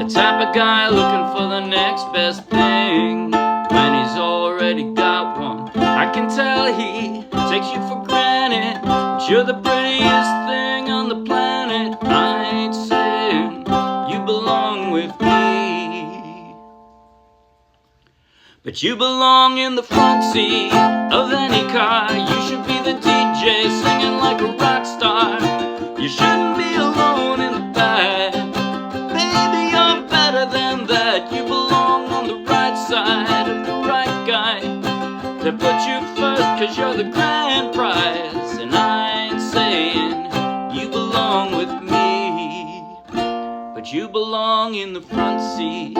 The type of guy looking for the next best thing when he's already got one. I can tell he takes you for granted, but you're the prettiest thing on the planet. I ain't saying you belong with me, but you belong in the front seat of any car. You should be the DJ singing like a rock star. You shouldn't be alone in the back. Baby, you're better than that. You belong on the right side of the right guy. They put you first cause you're the grand prize. And I ain't saying you belong with me, but you belong in the front seat.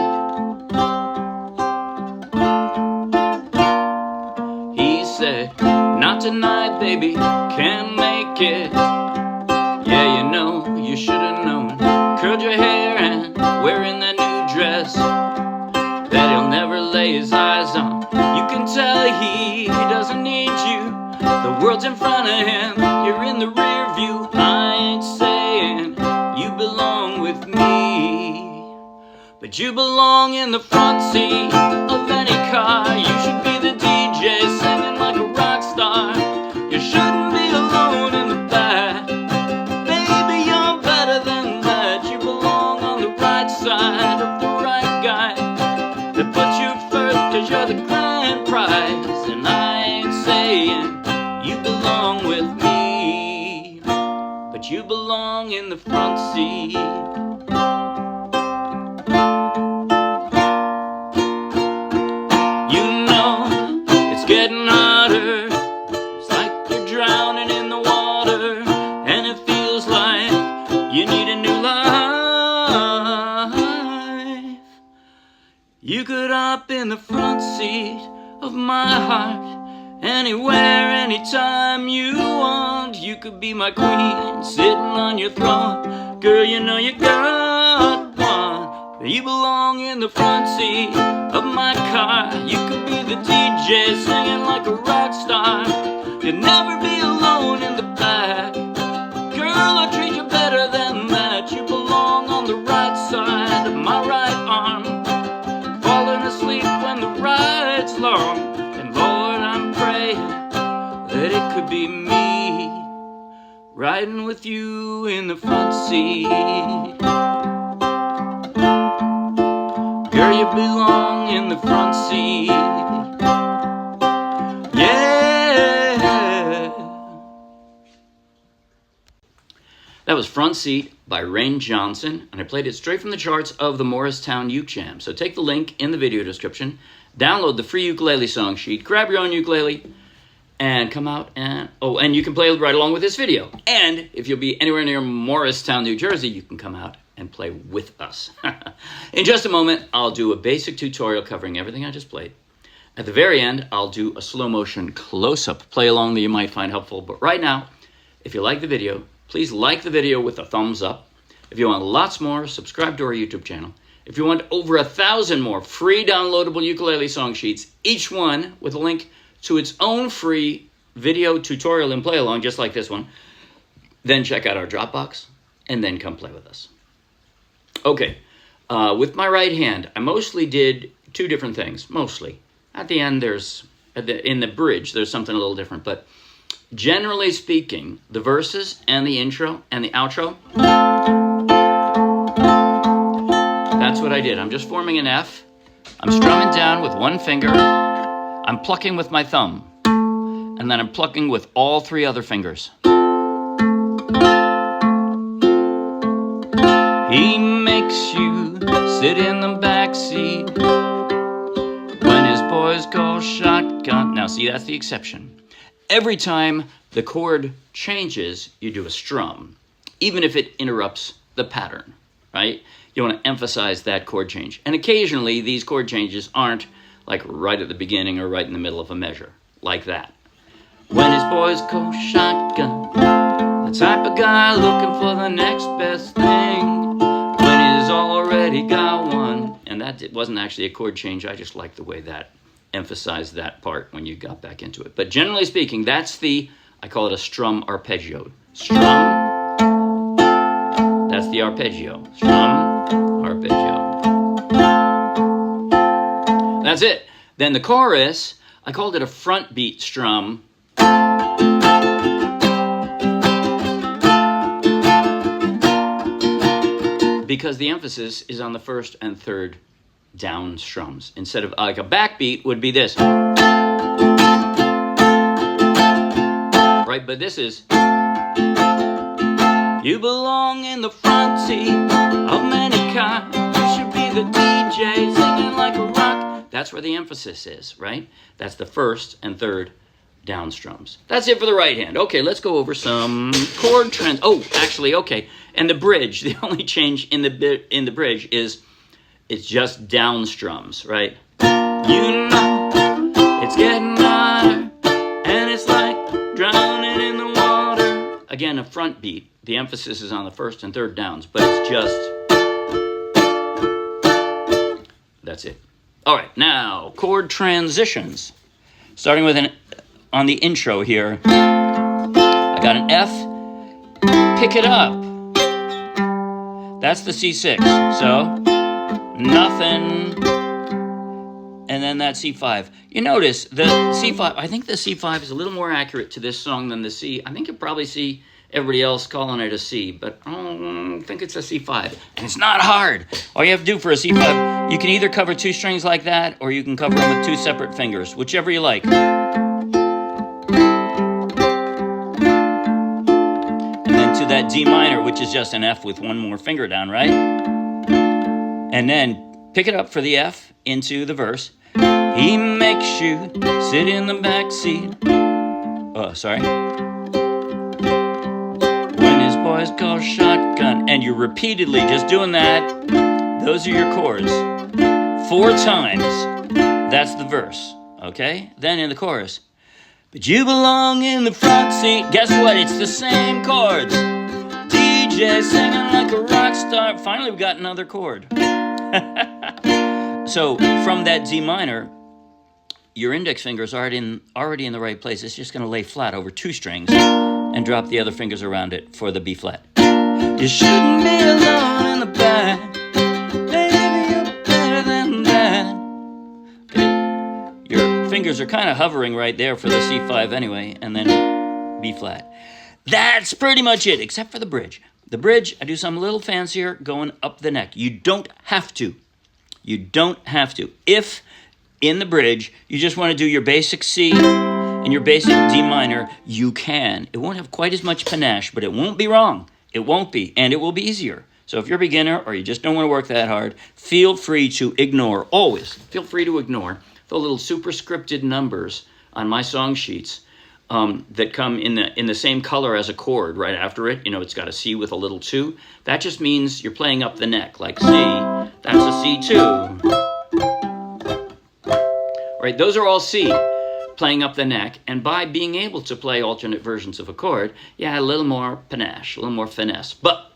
He said, not tonight, baby, can't make it. Yeah, you know, you should have known. Curled your hair and wearing that new dress that he'll never lay his eyes on. You can tell he doesn't need you. The world's in front of him, you're in the rear view. I ain't saying you belong with me, but you belong in the front seat of any car. You should be the DJ singing like a rock star. You shouldn't be alone in the back. Baby, you're better than that. You belong on the right side of the right guy. They put you first cause you're the grand prize. And I ain't saying you belong with me, but you belong in the front seat. Getting harder, it's like you're drowning in the water, and it feels like you need a new life. You could hop in the front seat of my heart, anywhere, anytime you want. You could be my queen, sitting on your throne. Girl, you know you got one. You belong in the front seat of my car. You could be the DJ singing like a rock star. You'll never be alone in the back. Girl, I'll treat you better than that. You belong on the right side of my right arm, falling asleep when the ride's long. And Lord, I'm praying that it could be me riding with you in the front seat. Girl, you belong in the front seat. Yeah. That was Front Seat by Rayne Johnson, and I played it straight from the charts of the Morristown Uke Jam. So take the link in the video description, download the free ukulele song sheet, grab your own ukulele, and come out and, oh, and you can play right along with this video. And if you'll be anywhere near Morristown, New Jersey, you can come out and play with us. In just a moment, I'll do a basic tutorial covering everything I just played. At the very end, I'll do a slow motion close-up play along that you might find helpful. But right now, if you like the video, please like the video with a thumbs up. If you want lots more, subscribe to our YouTube channel. If you want over 1,000 more free downloadable ukulele song sheets, each one with a link to its own free video tutorial and play along, just like this one, then check out our Dropbox and then come play with us. Okay, with my right hand, I mostly did two different things, mostly. At the end, in the bridge, there's something a little different, but generally speaking, the verses and the intro and the outro, that's what I did. I'm just forming an F. I'm strumming down with one finger. I'm plucking with my thumb. And then I'm plucking with all three other fingers. He makes you sit in the backseat when his boys call shotgun. Now see, that's the exception. Every time the chord changes, you do a strum, even if it interrupts the pattern, right? You want to emphasize that chord change. And occasionally, these chord changes aren't like right at the beginning or right in the middle of a measure, like that. When his boys call shotgun, the type of guy looking for the next best thing when he's already got one. And that wasn't actually a chord change. I just like the way that emphasized that part when you got back into it. But generally speaking, that's I call it a strum arpeggio. Strum, that's the arpeggio. Strum, arpeggio. That's it. Then the chorus, I called it a front beat strum. Because the emphasis is on the first and third down strums. Instead of like a backbeat would be this. Right, but this is, you belong in the front seat of many kinds. You should be the DJ singing like a rock. That's where the emphasis is, right? That's the first and third down strums. That's it for the right hand. Okay, let's go over some chord trends. Oh, actually, okay. And the bridge, the only change in the bridge is it's just down strums, right? You know, it's getting hotter, and it's like drowning in the water. Again, a front beat. The emphasis is on the first and third downs, but it's just, that's it. All right, now, chord transitions. Starting with on the intro here, I got an F, pick it up. That's the C6, so nothing, and then that C5. You notice the C5, I think the C5 is a little more accurate to this song than the C. I think you'll probably see everybody else calling it a C, but I don't think it's a C5. And it's not hard. All you have to do for a C5, you can either cover two strings like that, or you can cover them with two separate fingers, whichever you like. To that D minor, which is just an F with one more finger down, right? And then pick it up for the F into the verse. He makes you sit in the back seat. Oh, sorry. When his boys call shotgun, and you're repeatedly just doing that. Those are your chords. 4 times. That's the verse, okay? Then in the chorus. But you belong in the front seat. Guess what? It's the same chords. DJ singing like a rock star. Finally, we got another chord. So from that D minor, your index finger is already in the right place. It's just going to lay flat over 2 strings and drop the other fingers around it for the B flat. You shouldn't be alone in the back. Baby, you're better than that. Okay. Your fingers are kind of hovering right there for the C5 anyway, and then B flat. That's pretty much it, except for the bridge. The bridge, I do something a little fancier going up the neck. You don't have to. You don't have to. If in the bridge you just want to do your basic C and your basic D minor, you can. It won't have quite as much panache, but it won't be wrong. It won't be, and it will be easier. So if you're a beginner or you just don't want to work that hard, feel free to ignore, always feel free to ignore the little superscripted numbers on my song sheets that come in the same color as a chord right after it. You know, it's got a C with a little 2. That just means you're playing up the neck, like C, that's a C2. Right, those are all C, playing up the neck, and by being able to play alternate versions of a chord, yeah, a little more panache, a little more finesse, but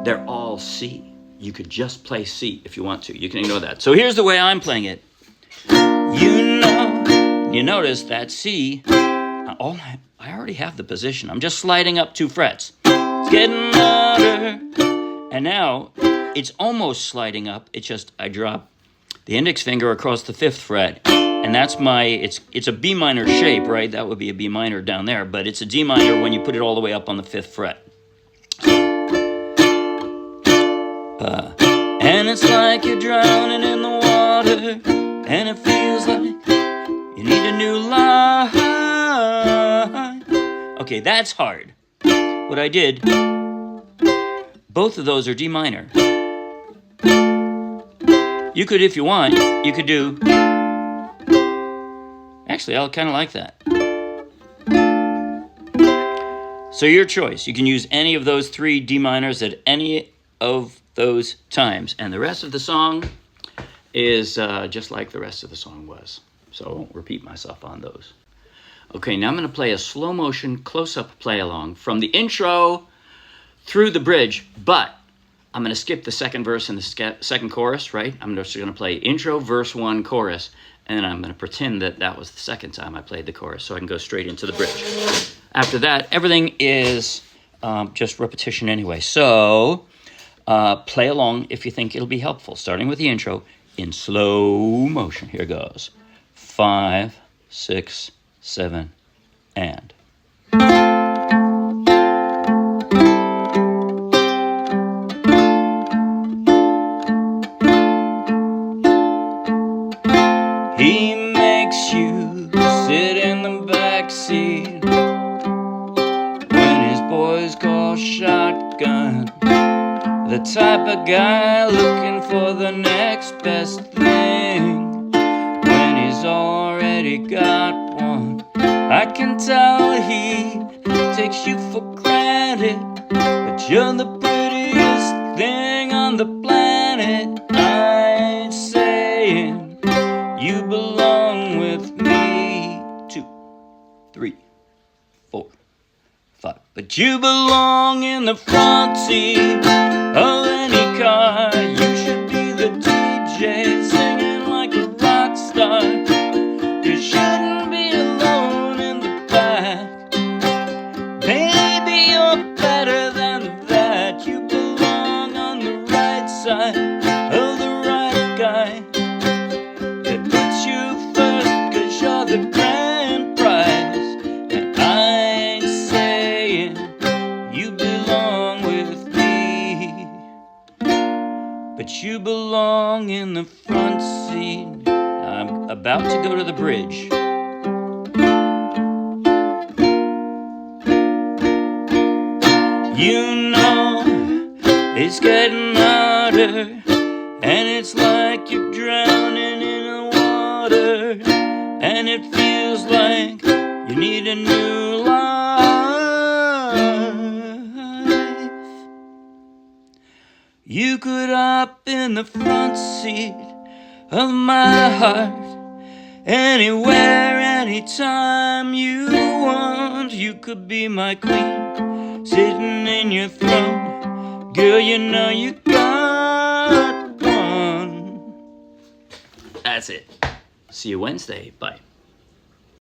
they're all C. You could just play C if you want to. You can ignore that. So here's the way I'm playing it. You notice that C, I already have the position. I'm just sliding up 2 frets. It's getting louder. And now, it's almost sliding up. It's just, I drop the index finger across the 5th fret. And that's it's a B minor shape, right? That would be a B minor down there. But it's a D minor when you put it all the way up on the 5th fret. And it's like you're drowning in the water. And it feels like you need a new line. Okay, that's hard. What I did, both of those are D minor. You could, if you want, you could do... Actually, I kind of like that. So your choice. You can use any of those 3 D minors at any of those times. And the rest of the song is just like the rest of the song was. So I won't repeat myself on those. Okay, now I'm going to play a slow motion close-up play along from the intro through the bridge, but I'm going to skip the second verse and the second chorus, right? I'm just going to play intro, verse 1, chorus, and then I'm going to pretend that that was the second time I played the chorus so I can go straight into the bridge. After that, everything is just repetition anyway. So play along if you think it'll be helpful. Starting with the intro. in slow motion. Here goes. 5, 6, 7, and. He makes you sit in the backseat when his boys call shotgun. The type of guy looking for the next best thing when he's already got one. I can tell he takes you for granted, but you're the prettiest thing on the planet. I'm saying you belong with me. 2, 3, 4, 5. But you belong in the front seat of any car. You should be the DJ singing like a rock star. You shouldn't be alone in the back. Baby, you're better than that. You belong on the right side of the right guy that puts you first, 'cause you're the grand prize. And I'm saying you belong with me, but you belong in the front seat. I'm about to go to the bridge. You know it's getting harder, and it's like you're drowning in the water, and it feels like you need a new life. You could hop in the front seat of my heart anywhere, anytime you want. You could be my queen, sitting in your throne. Girl, you know you got one. That's it. See you Wednesday. Bye.